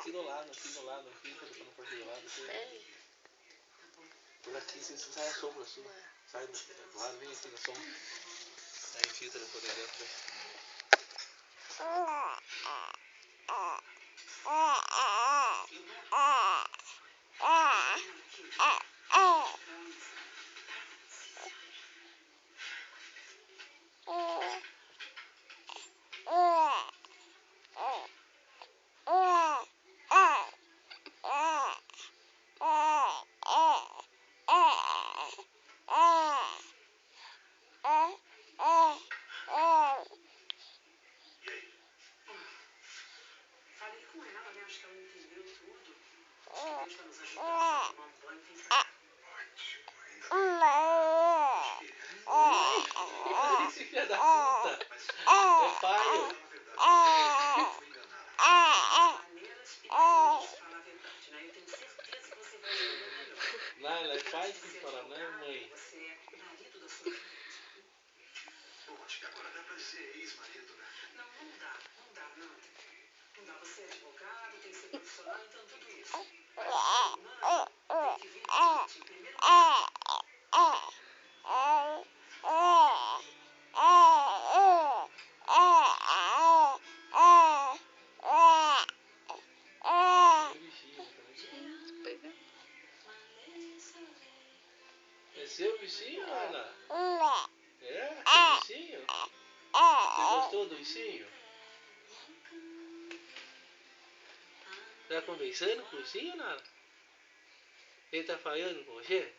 aqui do lado, não fica deixando por aqui do lado. Por aqui você sai a sombra sua. Sai do lado, vem aqui na sombra. Aí enfia o telefone dentro, né? Falei com ela, né? Acho que ela entendeu tudo. Deus vai nos ajudar a tomar um banho, tem que ficar. Esse filho da puta! É paio! Maneiras e maneiras de falar a verdade, né? Eu tenho certeza que você vai entender melhor. Nala, é pai que fala, né, mãe? Você é marido da sua filha. Bom, acho que agora dá pra ser ex-marido, né? Não dá, Nanda. Não dá, você é advogado, tem que ser profissional, então tudo isso. Mas o humano tem que vir em primeiro lugar. É seu bichinho, Ana? É? Seu bichinho? Você gostou do bichinho? Tá conversando com o bichinho, Nana? Ele tá falando com você?